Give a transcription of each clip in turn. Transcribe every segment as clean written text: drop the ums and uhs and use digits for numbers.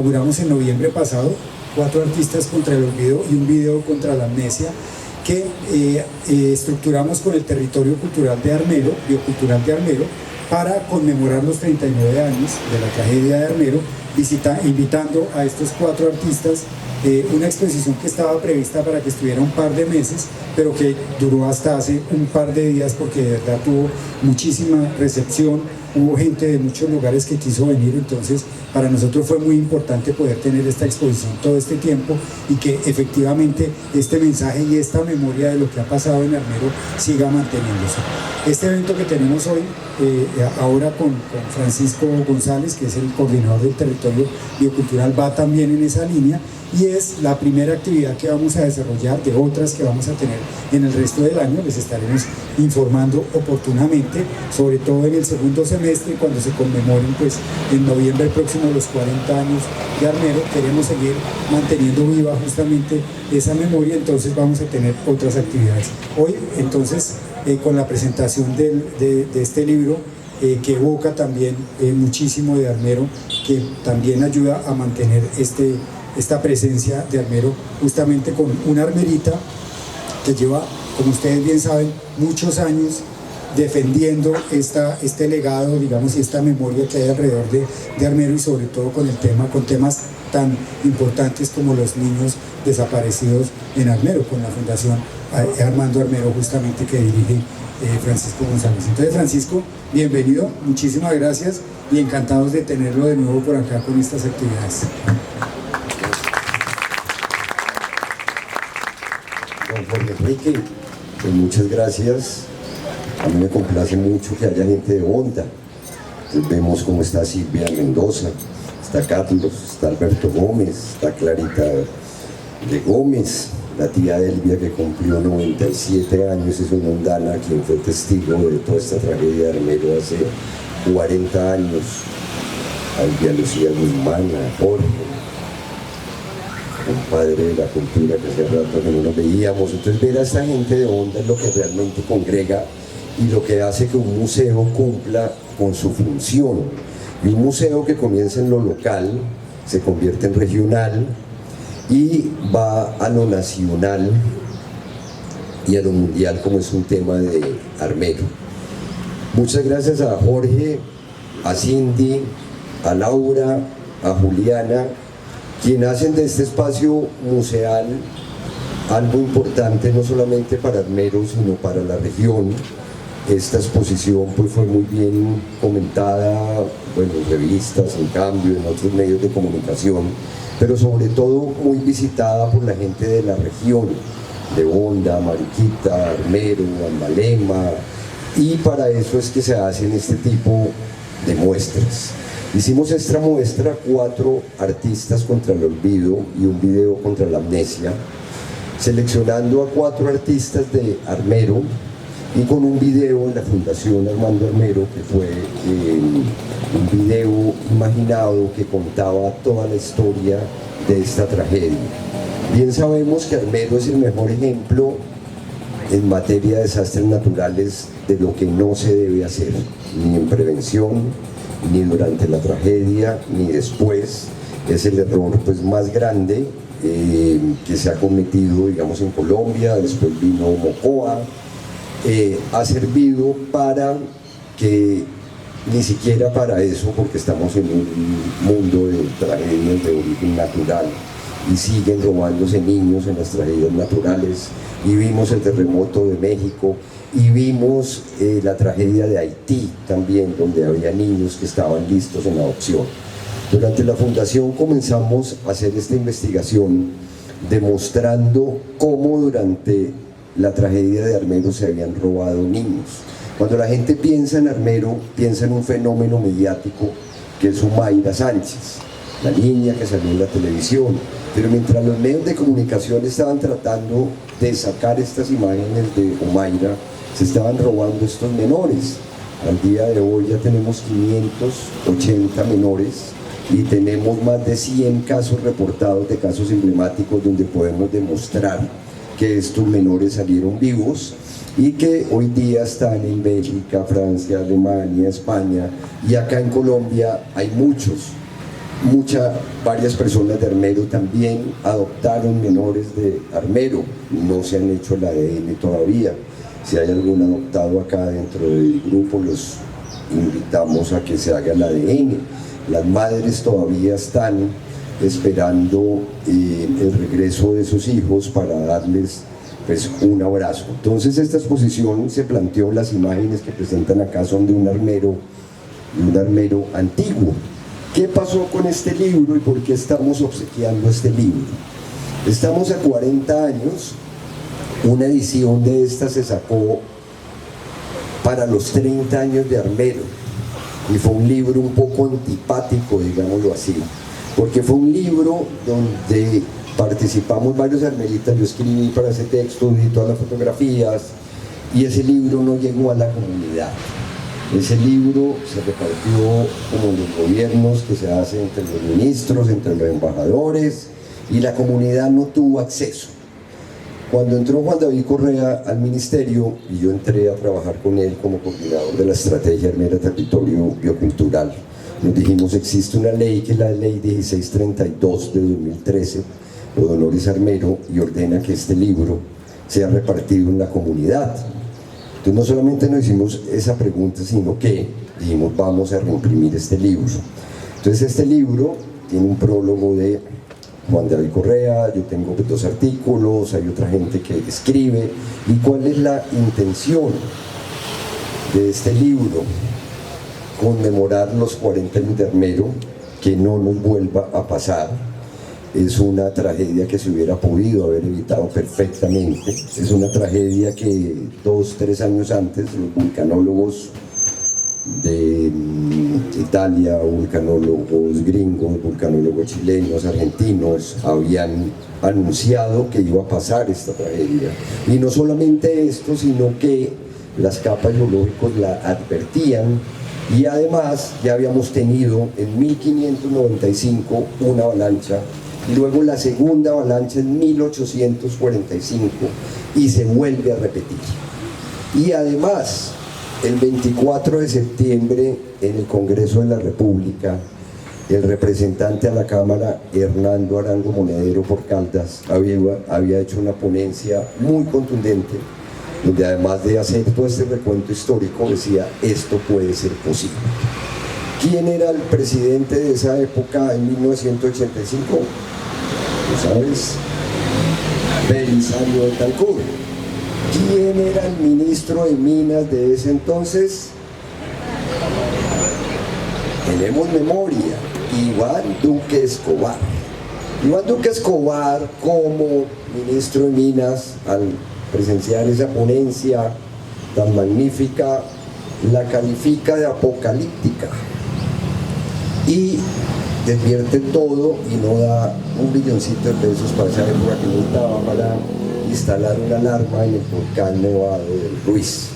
Inauguramos en noviembre pasado 4 artistas contra el olvido y un video contra la amnesia que estructuramos con el territorio cultural de Armero, biocultural de Armero, para conmemorar los 39 años de la tragedia de Armero, invitando a estos 4 artistas, una exposición que estaba prevista para que estuviera un par de meses, pero que duró hasta hace un par de días porque de verdad tuvo muchísima recepción, hubo gente de muchos lugares que quiso venir, entonces para nosotros fue muy importante poder tener esta exposición todo este tiempo y que efectivamente este mensaje y esta memoria de lo que ha pasado en Armero siga manteniéndose. Este evento que tenemos hoy, ahora con Francisco González, que es el coordinador del territorio biocultural, va también en esa línea y es la primera actividad que vamos a desarrollar de otras que vamos a tener en el resto del año. Les estaremos informando oportunamente, sobre todo en el segundo semestre, cuando se conmemoren pues en noviembre próximo los 40 años de Armero. Queremos seguir manteniendo viva justamente esa memoria, entonces vamos a tener otras actividades. Hoy entonces con la presentación de este libro que evoca también muchísimo de Armero, que también ayuda a mantener esta presencia de Armero, justamente con una armerita que lleva, como ustedes bien saben, muchos años defendiendo este legado, digamos, y esta memoria que hay alrededor de Armero, y sobre todo con temas tan importantes como los niños desaparecidos en Armero, con la Fundación Armando Armero, justamente, que dirige Francisco González. Entonces, Francisco, bienvenido, muchísimas gracias y encantados de tenerlo de nuevo por acá con estas actividades. Don Jorge Enrique, pues muchas gracias. A mí me complace mucho que haya gente de Honda. Entonces vemos cómo está Silvia Mendoza, está Carlos, está Alberto Gómez, está Clarita de Gómez, la tía Elvia, que cumplió 97 años, es una hondana, quien fue testigo de toda esta tragedia de Armero hace 40 años. Elvia Lucía Guzmán, Jorge, un padre de la cultura que hace rato que no nos veíamos. Entonces ver a esta gente de Honda es lo que realmente congrega y lo que hace que un museo cumpla con su función. Y un museo que comienza en lo local, se convierte en regional y va a lo nacional y a lo mundial, como es un tema de Armero. Muchas gracias a Jorge, a Cindy, a Laura, a Juliana, quienes hacen de este espacio museal algo importante no solamente para Armero, sino para la región. Esta exposición pues fue muy bien comentada, bueno, en revistas, en Cambio, en otros medios de comunicación, pero sobre todo muy visitada por la gente de la región, de Honda, Mariquita, Armero, Ambalema, y para eso es que se hacen este tipo de muestras. Hicimos esta muestra 4 artistas contra el olvido y un video contra la amnesia, seleccionando a 4 artistas de Armero y con un video en la Fundación Armando Armero, que fue un video imaginado que contaba toda la historia de esta tragedia. Bien sabemos que Armero es el mejor ejemplo en materia de desastres naturales de lo que no se debe hacer, ni en prevención, ni durante la tragedia, ni después. Es el error pues más grande que se ha cometido, digamos, en Colombia. Después vino Mocoa. Ha servido para que ni siquiera para eso, porque estamos en un mundo de tragedias de origen natural y siguen robándose niños en las tragedias naturales, y vimos el terremoto de México y vimos la tragedia de Haití también, donde había niños que estaban listos en adopción. Durante la fundación comenzamos a hacer esta investigación demostrando cómo durante la tragedia de Armero se habían robado niños. Cuando la gente piensa en Armero, piensa en un fenómeno mediático que es Humaira Sánchez, la niña que salió en la televisión, pero mientras los medios de comunicación estaban tratando de sacar estas imágenes de Humaira, se estaban robando estos menores. Al día de hoy ya tenemos 580 menores y tenemos más de 100 casos reportados de casos emblemáticos donde podemos demostrar que estos menores salieron vivos y que hoy día están en Bélgica, Francia, Alemania, España, y acá en Colombia hay muchos Varias personas de Armero también adoptaron menores de Armero, no se han hecho el ADN todavía. Si hay algún adoptado acá dentro del grupo, los invitamos a que se haga el ADN. Las madres todavía están esperando el regreso de sus hijos para darles pues un abrazo. Entonces esta exposición se planteó, las imágenes que presentan acá son de un armero antiguo. ¿Qué pasó con este libro y por qué estamos obsequiando este libro? Estamos a 40 años, una edición de esta se sacó para los 30 años de Armero y fue un libro un poco antipático, digámoslo así, porque fue un libro donde participamos varios armeritas. Yo escribí para ese texto, vi todas las fotografías y ese libro no llegó a la comunidad. Ese libro se repartió como los gobiernos que se hace entre los ministros, entre los embajadores, y la comunidad no tuvo acceso. Cuando entró Juan David Correa al ministerio y yo entré a trabajar con él como coordinador de la estrategia Armera Territorio Biocultural, nos dijimos: existe una ley que es la ley 1632 de 2013 o Dolores Armero, y ordena que este libro sea repartido en la comunidad. Entonces no solamente nos hicimos esa pregunta, sino que dijimos: vamos a reimprimir este libro. Entonces este libro tiene un prólogo de Juan David Correa, yo tengo 2 artículos, hay otra gente que escribe. ¿Y cuál es la intención de este libro? Conmemorar los 40 años de Armero, que no nos vuelva a pasar. Es una tragedia que se hubiera podido haber evitado perfectamente. Es una tragedia que 2 o 3 años antes los vulcanólogos de Italia, vulcanólogos gringos, vulcanólogos chilenos, argentinos, habían anunciado que iba a pasar esta tragedia. Y no solamente esto, sino que las capas geológicas la advertían, y además ya habíamos tenido en 1595 una avalancha, y luego la segunda avalancha en 1845, y se vuelve a repetir. Y además, el 24 de septiembre, en el Congreso de la República, el representante a la Cámara, Hernando Arango Monedero por Caldas, había hecho una ponencia muy contundente, donde además de hacer todo este recuento histórico, decía: esto puede ser posible. ¿Quién era el presidente de esa época en 1985? ¿Tú sabes? Belisario Betancur. ¿Quién era el ministro de Minas de ese entonces? Tenemos memoria: Iván Duque Escobar. Iván Duque Escobar, como ministro de Minas, al presenciar esa ponencia tan magnífica, la califica de apocalíptica y desvierte todo y no da $1 billoncito de pesos para esa época que necesitaba para instalar una alarma en el volcán Nevado del Ruiz.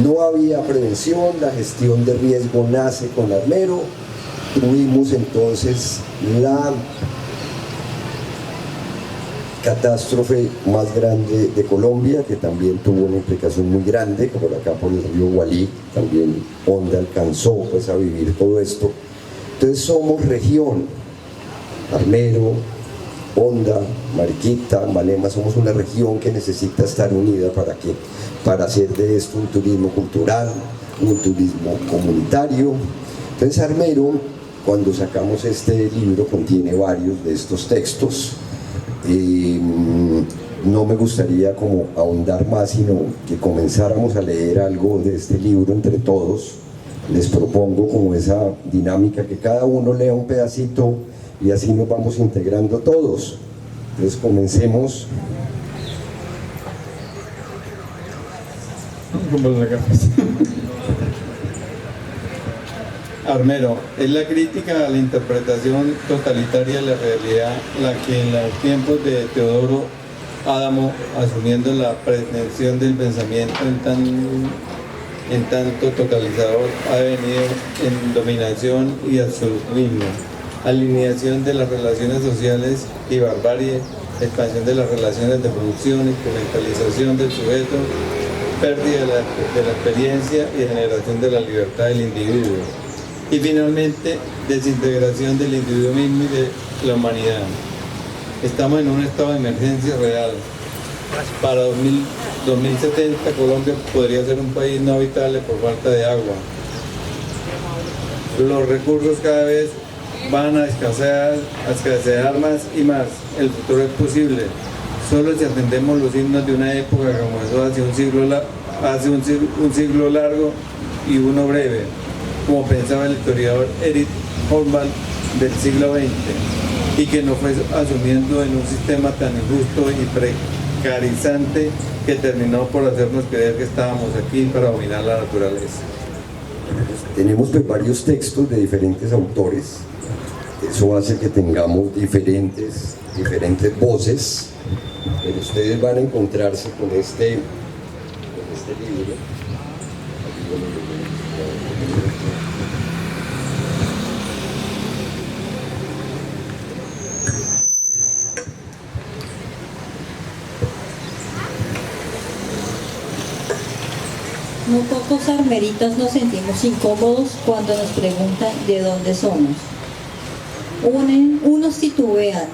No había prevención, la gestión de riesgo nace con Armero. Tuvimos entonces la catástrofe más grande de Colombia, que también tuvo una implicación muy grande, como acá por el río Gualí, también Honda alcanzó pues a vivir todo esto. Entonces somos región, Armero, Honda, Mariquita, Malema, somos una región que necesita estar unida para hacer de esto un turismo cultural, un turismo comunitario. Entonces Armero, cuando sacamos este libro, contiene varios de estos textos. No me gustaría como ahondar más, sino que comenzáramos a leer algo de este libro entre todos. Les propongo como esa dinámica, que cada uno lea un pedacito y así nos vamos integrando todos. Entonces comencemos. Armero: es la crítica a la interpretación totalitaria de la realidad la que en los tiempos de Teodoro Adamo, asumiendo la pretensión del pensamiento en tanto totalizador, ha venido en dominación y absolutismo, alineación de las relaciones sociales y barbarie, expansión de las relaciones de producción, instrumentalización del sujeto, pérdida de la experiencia y generación de la libertad del individuo. Y finalmente, desintegración del individuo mismo y de la humanidad. Estamos en un estado de emergencia real. Para 2070 Colombia podría ser un país no habitable por falta de agua. Los recursos cada vez van a escasear más y más. El futuro es posible. Solo si atendemos los signos de una época que comenzó hace un siglo largo y uno breve, como pensaba el historiador Erich Hobsbawm del siglo XX, y que no fue asumiendo en un sistema tan injusto y precarizante que terminó por hacernos creer que estábamos aquí para dominar la naturaleza. Tenemos pues varios textos de diferentes autores. Eso hace que tengamos diferentes voces, pero ustedes van a encontrarse con este libro. No pocos armeritas nos sentimos incómodos cuando nos preguntan de dónde somos. Unos titubean,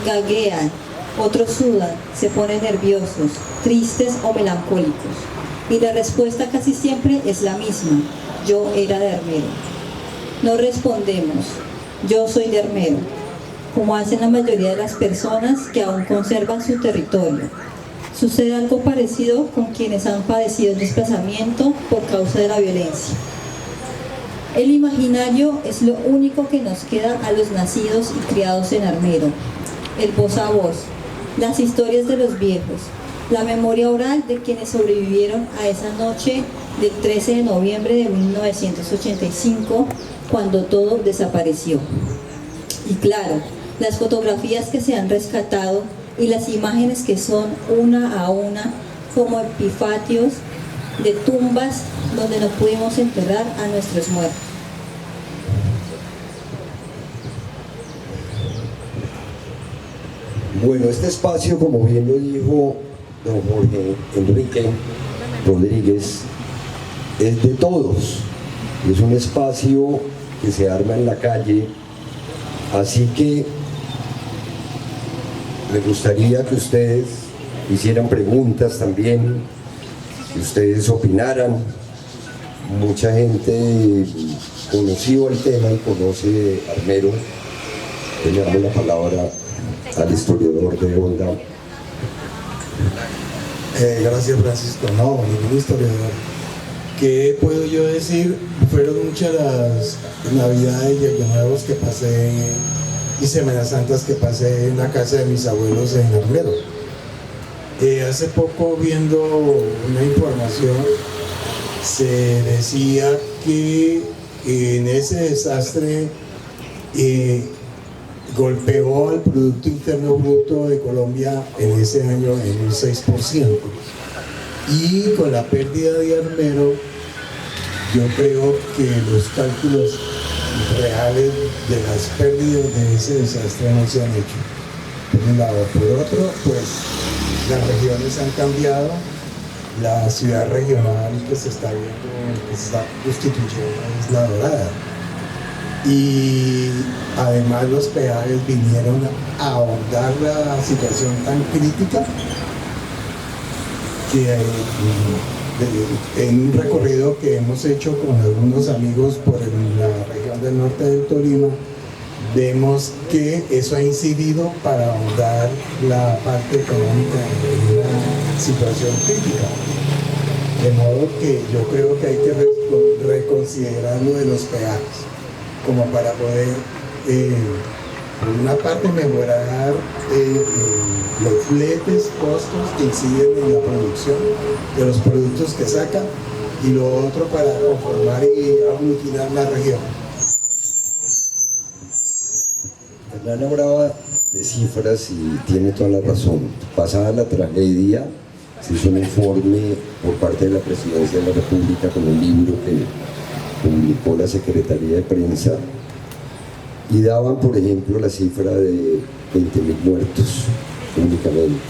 gaguean, otros sudan, se ponen nerviosos, tristes o melancólicos. Y la respuesta casi siempre es la misma: yo era de Armero. No respondemos: yo soy de Armero, como hacen la mayoría de las personas que aún conservan su territorio. Sucede algo parecido con quienes han padecido el desplazamiento por causa de la violencia. El imaginario es lo único que nos queda a los nacidos y criados en Armero. El voz a voz, las historias de los viejos, la memoria oral de quienes sobrevivieron a esa noche del 13 de noviembre de 1985, cuando todo desapareció. Y claro, las fotografías que se han rescatado y las imágenes que son una a una como epitafios de tumbas donde no pudimos enterrar a nuestros muertos. Bueno, este espacio, como bien lo dijo don Jorge Enrique Rodríguez, es de todos. Es un espacio que se arma en la calle, así que me gustaría que ustedes hicieran preguntas también, que ustedes opinaran. Mucha gente conoció el tema y conoce Armero. Le damos la palabra al historiador de Honda. Gracias, Francisco. No, ningún historiador. ¿Qué puedo yo decir? Fueron muchas las navidades y años nuevos que pasé y Semanas Santas que pasé en la casa de mis abuelos en Armero. Hace poco, viendo una información, se decía que en ese desastre golpeó al Producto Interno Bruto de Colombia en ese año en un 6%. Y con la pérdida de Armero, yo creo que los cálculos reales de las pérdidas de ese desastre no se han hecho, por un lado. Por otro, pues las regiones han cambiado, la ciudad regional que se está viendo, que se está constituyendo, es La Dorada, y además los peajes vinieron a ahondar la situación tan crítica que en un recorrido que hemos hecho con algunos amigos por la región del norte del Tolima, vemos que eso ha incidido para ahondar la parte económica en una situación crítica. De modo que yo creo que hay que reconsiderar lo de los peajes, como para poder, por una parte, mejorar los fletes, costos que inciden en la producción de los productos que sacan, y lo otro para conformar y aglutinar la región. Hernán hablaba de cifras y tiene toda la razón. Pasada la tragedia, se hizo un informe por parte de la Presidencia de la República con un libro que publicó la Secretaría de Prensa, y daban, por ejemplo, la cifra de 20.000 muertos únicamente,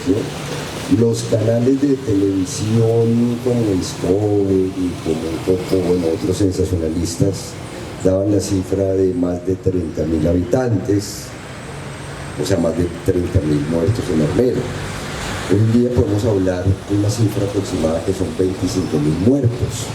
¿sí? Los canales de televisión como Discovery y como un poco, bueno, otros sensacionalistas daban la cifra de más de 30.000 habitantes, o sea, más de 30.000 muertos en Armero. Hoy en día podemos hablar de una cifra aproximada que son 25.000 muertos,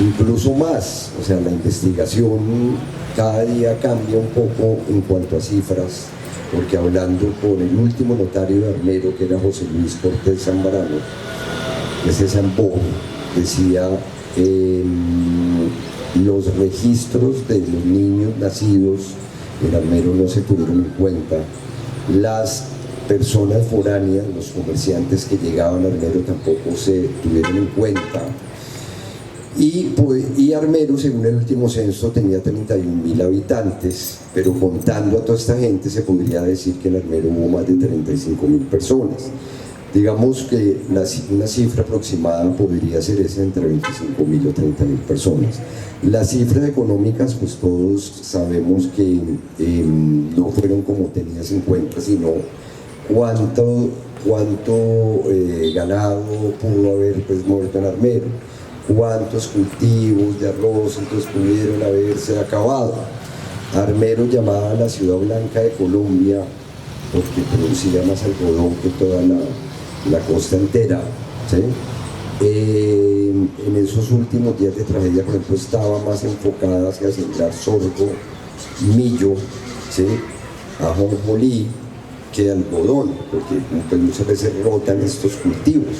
incluso más. O sea, la investigación cada día cambia un poco en cuanto a cifras, porque hablando con el último notario de Armero, que era José Luis Cortés Zambrano, ese Zambó, decía los registros de los niños nacidos en Armero no se tuvieron en cuenta, las personas foráneas, los comerciantes que llegaban a Armero tampoco se tuvieron en cuenta. Y Armero, según el último censo, tenía 31.000 habitantes, pero contando a toda esta gente se podría decir que en Armero hubo más de 35.000 personas. Digamos que una cifra aproximada podría ser esa, entre 25.000 o 30.000 personas. Las cifras económicas, pues todos sabemos que no fueron como tenías en cuenta, sino cuánto ganado pudo haber pues muerto en Armero, cuántos cultivos de arroz entonces pudieron haberse acabado. Armero llamaba la ciudad blanca de Colombia porque producía más algodón que toda la costa entera, ¿sí? En esos últimos días de tragedia, por ejemplo, estaba más enfocada hacia sembrar sorgo, millo, ¿sí?, ajonjolí, que algodón, porque pues, muchas veces rotan estos cultivos.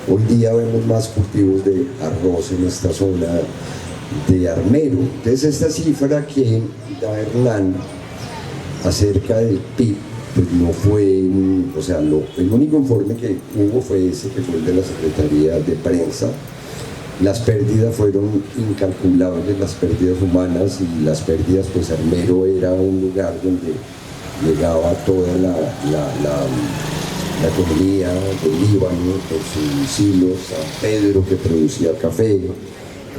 Hoy día vemos más cultivos de arroz en esta zona de Armero. Entonces esta cifra que da Hernán acerca del PIB, pues no fue, o sea, el único informe que hubo fue ese, que fue el de la Secretaría de Prensa. Las pérdidas fueron incalculables, las pérdidas humanas y las pérdidas, pues Armero era un lugar donde llegaba toda la economía del Líbano, por sus silos, a Pedro que producía café,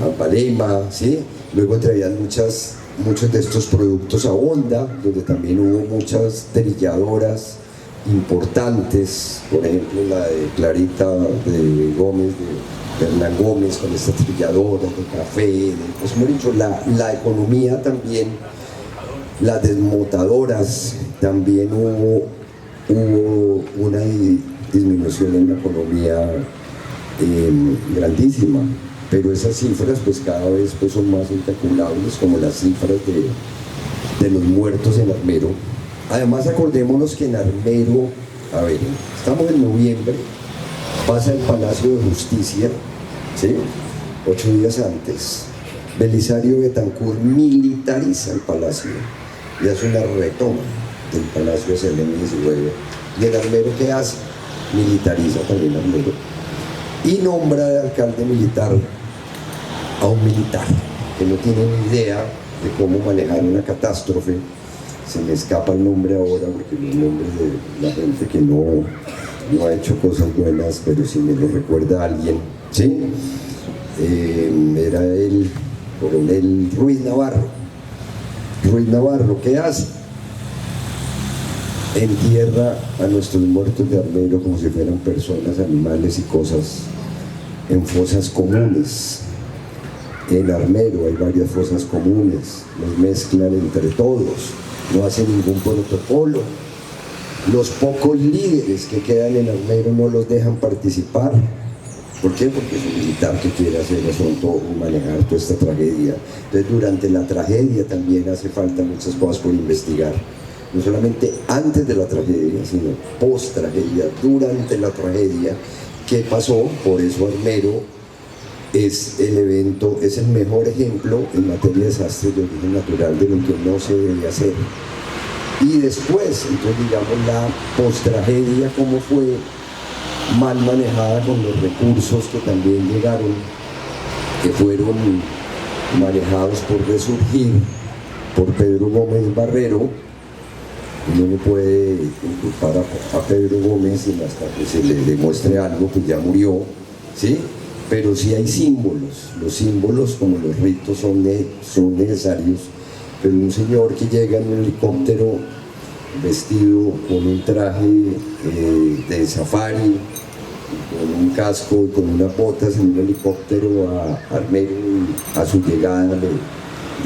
a Palema, ¿sí? Luego traían muchos de estos productos a Honda, donde también hubo muchas trilladoras importantes, por ejemplo la de Clarita de Gómez, de Hernán Gómez, con estas trilladoras de café, pues como he dicho, la economía también, las desmotadoras, también hubo una disminución en la economía grandísima, pero esas cifras pues cada vez pues, son más incalculables, como las cifras de los muertos en Armero. Además acordémonos que en Armero, a ver, estamos en noviembre, pasa el Palacio de Justicia, ¿sí?, 8 días antes, Belisario Betancur militariza el palacio y hace una retoma del Palacio de Selene 19. Y el Armero, ¿qué hace? Militariza también Armero y nombra de alcalde militar a un militar que no tiene ni idea de cómo manejar una catástrofe. Se me escapa el nombre ahora porque los nombres de la gente que no ha hecho cosas buenas, pero si me lo recuerda alguien, ¿sí? Era el coronel Ruiz Navarro. Ruiz Navarro, ¿qué hace? Entierra a nuestros muertos de Armero como si fueran personas, animales y cosas en fosas comunes. En Armero hay varias fosas comunes, los mezclan entre todos, no hacen ningún protocolo. Los pocos líderes que quedan en Armero no los dejan participar. ¿Por qué? Porque es un militar que quiere hacer eso todo, manejar toda esta tragedia. Entonces durante la tragedia también hace falta muchas cosas por investigar. No solamente antes de la tragedia, sino post tragedia, durante la tragedia, ¿qué pasó? Por eso Armero es el mejor ejemplo en materia de desastres de origen natural de lo que no se debe hacer. Y después, entonces digamos la post tragedia, cómo fue mal manejada con los recursos que también llegaron, que fueron manejados por Resurgir, por Pedro Gómez Barrero. Uno no puede inculpar a Pedro Gómez hasta que se le demuestre algo, que ya murió, ¿sí? Pero sí hay símbolos. Los símbolos, como los ritos, son necesarios. Pero un señor que llega en un helicóptero vestido con un traje de safari, con un casco y con unas botas en un helicóptero a Armero, y a su llegada le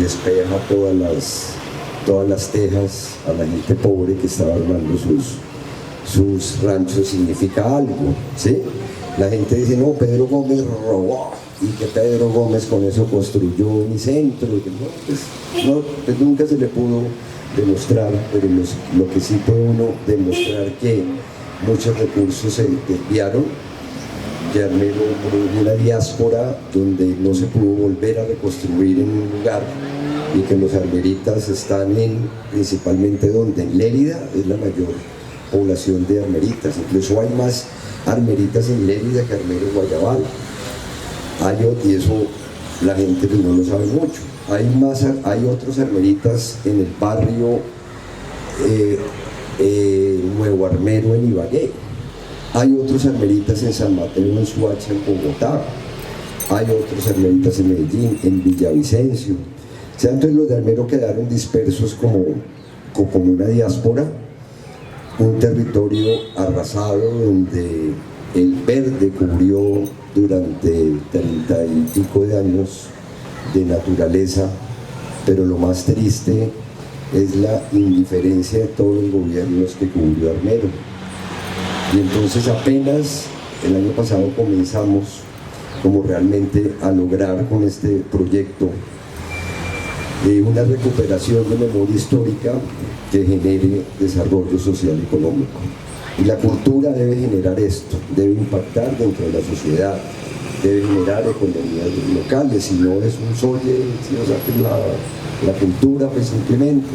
despeja todas las tejas a la gente pobre que estaba armando sus ranchos. Significa algo, ¿sí? La gente dice, no, Pedro Gómez robó, y que Pedro Gómez con eso construyó mi centro, y que pues nunca se le pudo demostrar, pero lo que sí puede uno demostrar que muchos recursos se desviaron, que Armero produjo una diáspora donde no se pudo volver a reconstruir en un lugar, y que los armeritas están principalmente donde, en Lérida es la mayor población de armeritas, incluso hay más armeritas en Lérida que Armero Guayabal. Y eso la gente pues no lo sabe mucho. Hay otros armeritas en el barrio Nuevo Armero en Ibagué, hay otros armeritas en San Mateo, en Suacha, en Bogotá, hay otros armeritas en Medellín, en Villavicencio. O sea, entonces los de Armero quedaron dispersos como una diáspora, un territorio arrasado donde el verde cubrió durante 30 y pico de años de naturaleza, pero lo más triste es la indiferencia de todos los gobiernos que cubrió Armero. Y entonces apenas el año pasado comenzamos como realmente a lograr con este proyecto una recuperación de memoria histórica que genere desarrollo social y económico. Y la cultura debe generar esto, debe impactar dentro de la sociedad, debe generar economías locales, si no es un solle, si no saques la cultura, pues simplemente.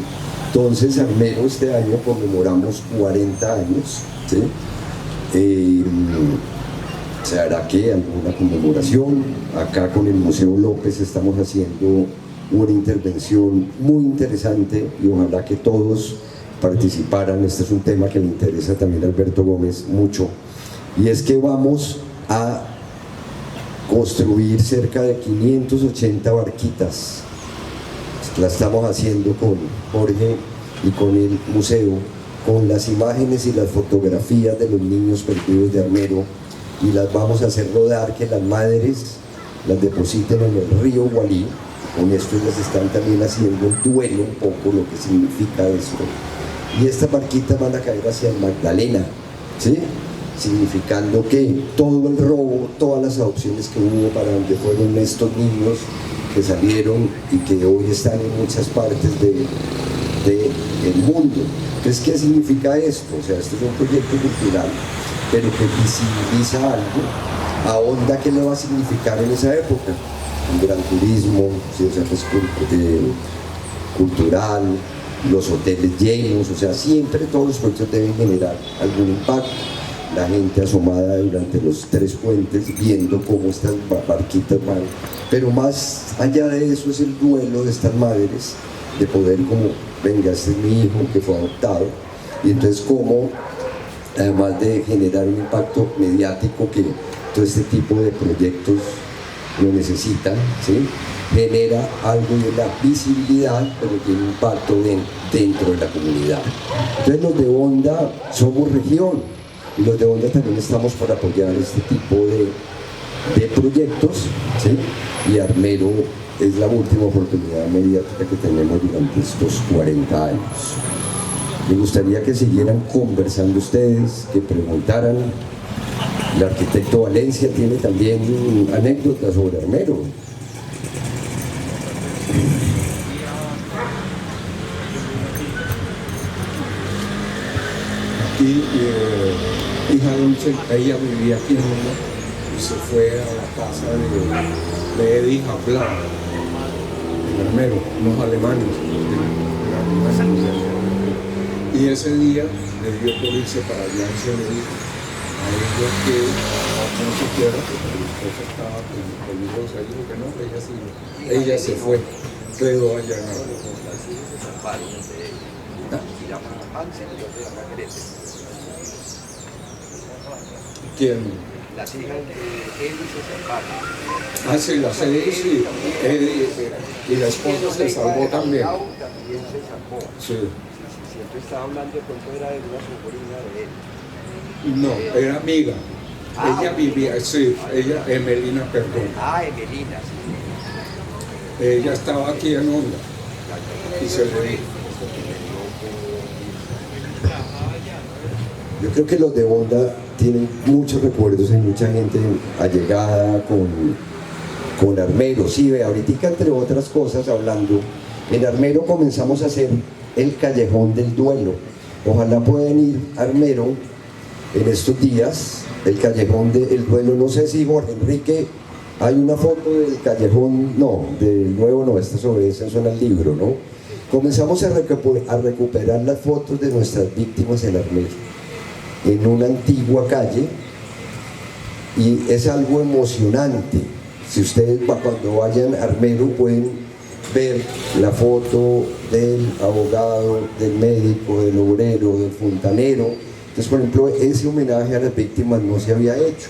Entonces, Armero este año conmemoramos 40 años, ¿sí? Se hará que alguna conmemoración. Acá con el Museo López estamos haciendo una intervención muy interesante y ojalá que todos participaran. Este es un tema que le interesa también a Alberto Gómez mucho, y es que vamos a construir cerca de 580 barquitas. La estamos haciendo con Jorge y con el museo, con las imágenes y las fotografías de los niños perdidos de Armero, y las vamos a hacer rodar, que las madres las depositen en el río Gualí. Con esto ellas están también haciendo el duelo un poco, lo que significa esto. Y estas barquitas van a caer hacia el Magdalena, ¿sí? Significando que todo el robo, todas las adopciones que hubo para donde fueron estos niños que salieron y que hoy están en muchas partes del mundo. Entonces, ¿qué significa esto? O sea, este es un proyecto cultural, pero que visibiliza algo. ¿Ahonda qué le va a significar en esa época? Un gran turismo, ¿sí? O sea, pues, cultural, los hoteles llenos, o sea, siempre todos los proyectos deben generar algún impacto. La gente asomada durante los 3 puentes viendo cómo estas barquitas van, pero más allá de eso es el duelo de estas madres, de poder como, venga, este es mi hijo que fue adoptado, y entonces como, además de generar un impacto mediático que todo este tipo de proyectos lo necesitan, ¿sí? Genera algo de la visibilidad, pero tiene un impacto dentro de la comunidad. Entonces los de Honda somos región, y los de Honda también estamos para apoyar este tipo de proyectos, ¿sí? Y Armero es la última oportunidad mediática que tenemos durante estos 40 años. Me gustaría que siguieran conversando ustedes, que preguntaran. El arquitecto Valencia tiene también anécdotas sobre Armero. Y hija Dulce, ella vivía aquí en Honda y se fue a la casa de Eddie Hablan, en Armero, unos alemanes. Y ese día le dio por irse para allá y se le dijo a ellos que no se quiera, porque mi esposa estaba peligrosa. Dijo que no, ella se fue, quedó allá en Armero. ¿Quién? Las hijas de Eddie se separan. Ah, sí, las Eddie, sí. Y la esposa se salvó también. También se salvó. Sí. Siempre estaba hablando de pronto era de una sobrina de él. No, era amiga. Ella vivía, sí, ella, Emelina, perdón. Ah, Emelina, sí. Ella estaba aquí en Honda y se le dijo. Yo creo que los de Honda tienen muchos recuerdos, hay mucha gente allegada con Armero. Sí, ve, ahorita entre otras cosas hablando, en Armero comenzamos a hacer el Callejón del Duelo. Ojalá puedan ir a Armero en estos días, el Callejón del Duelo. No sé si Jorge Enrique, hay una foto del Callejón, no, del nuevo no, esta sobre esa zona del libro, ¿no? Comenzamos a recuperar las fotos de nuestras víctimas en Armero, en una antigua calle, y es algo emocionante. Si ustedes cuando vayan a Armero pueden ver la foto del abogado, del médico, del obrero, del fontanero. Entonces, por ejemplo, ese homenaje a las víctimas no se había hecho.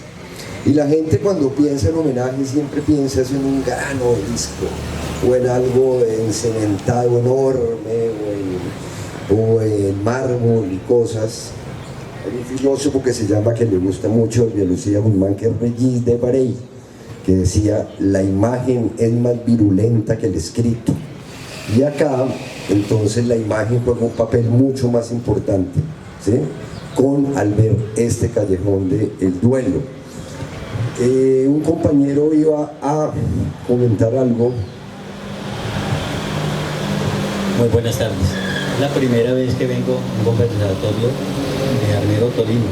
Y la gente cuando piensa en homenaje siempre piensa en un gran obelisco o en algo encementado enorme o en mármol y cosas. Hay un filósofo que se llama, que le gusta mucho, de Lucía Guzmán, que es Regis de Varey, que decía: la imagen es más virulenta que el escrito. Y acá, entonces, la imagen juega un papel mucho más importante, ¿sí? Al ver este Callejón del Duelo. Un compañero iba a comentar algo. Muy buenas tardes. Es la primera vez que vengo a un conversatorio de Armero, Tolima.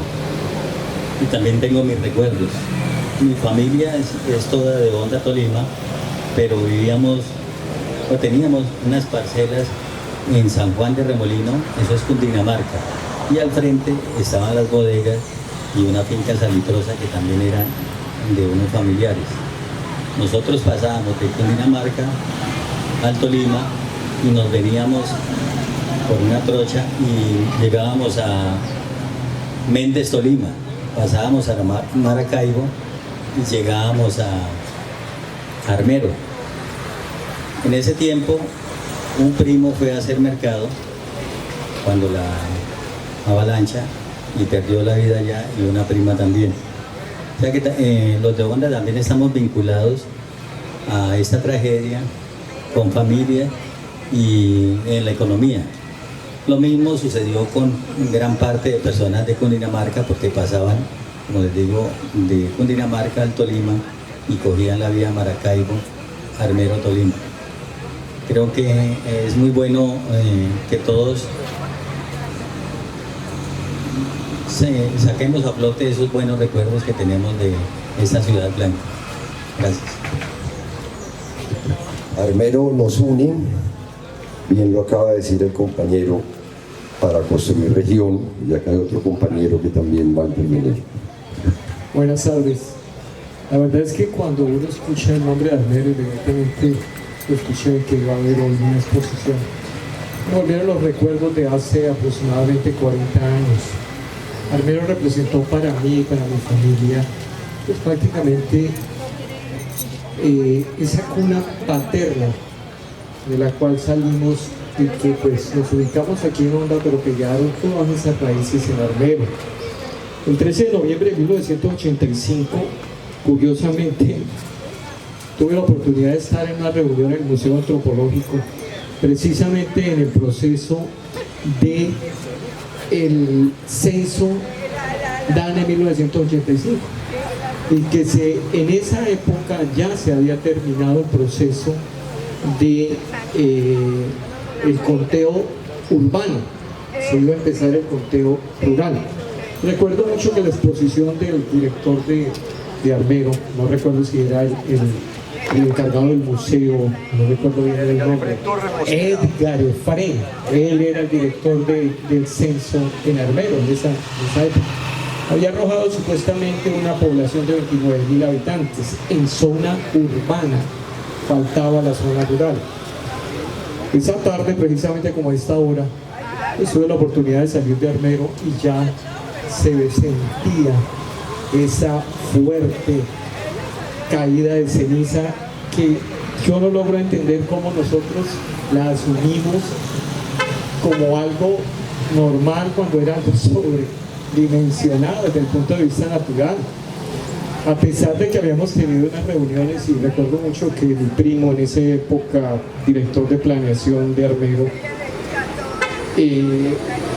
Y también tengo mis recuerdos. Mi familia es toda de Honda, Tolima, pero teníamos unas parcelas en San Juan de Remolino, eso es Cundinamarca. Y al frente estaban las bodegas y una finca salitrosa que también eran de unos familiares. Nosotros pasábamos de Cundinamarca al Tolima y nos veníamos por una trocha y llegábamos a Méndez, Tolima, pasábamos a Maracaibo y llegábamos a Armero. En ese tiempo un primo fue a hacer mercado cuando la avalancha y perdió la vida allá, y una prima también. O sea que los de Honda también estamos vinculados a esta tragedia con familia y en la economía. Lo mismo sucedió con gran parte de personas de Cundinamarca, porque pasaban, como les digo, de Cundinamarca al Tolima y cogían la vía Maracaibo, Armero, Tolima. Creo que es muy bueno que todos saquemos a flote esos buenos recuerdos que tenemos de esta ciudad blanca. Gracias. Armero nos une, bien lo acaba de decir el compañero, para construir región, y acá hay otro compañero que también va a intervenir. Buenas tardes. La verdad es que cuando uno escucha el nombre de Armero, inmediatamente escuché que iba a haber hoy una exposición. Me volvieron los recuerdos de hace aproximadamente 40 años. Armero representó para mí y para mi familia, pues prácticamente esa cuna paterna de la cual salimos y que pues nos ubicamos aquí en Honda, pero que quedaron todas esas raíces en Armero. El 13 de noviembre de 1985, curiosamente, tuve la oportunidad de estar en una reunión en el Museo Antropológico, precisamente en el proceso de el censo DANE 1985, y que en esa época ya se había terminado el proceso de el conteo urbano, se iba a empezar el conteo rural. Recuerdo mucho que la exposición del director de Armero, no recuerdo si era el encargado del museo, no recuerdo bien el nombre, Edgar Efraín, él era el director del censo en Armero en esa época. Había arrojado supuestamente una población de 29.000 habitantes en zona urbana, faltaba la zona rural. Esa tarde, precisamente como a esta hora, pues, tuve la oportunidad de salir de Armero y ya se sentía esa fuerte caída de ceniza que yo no logro entender cómo nosotros la asumimos como algo normal cuando era algo sobredimensionado desde el punto de vista natural. A pesar de que habíamos tenido unas reuniones, y recuerdo mucho que mi primo en esa época, director de planeación de Armero,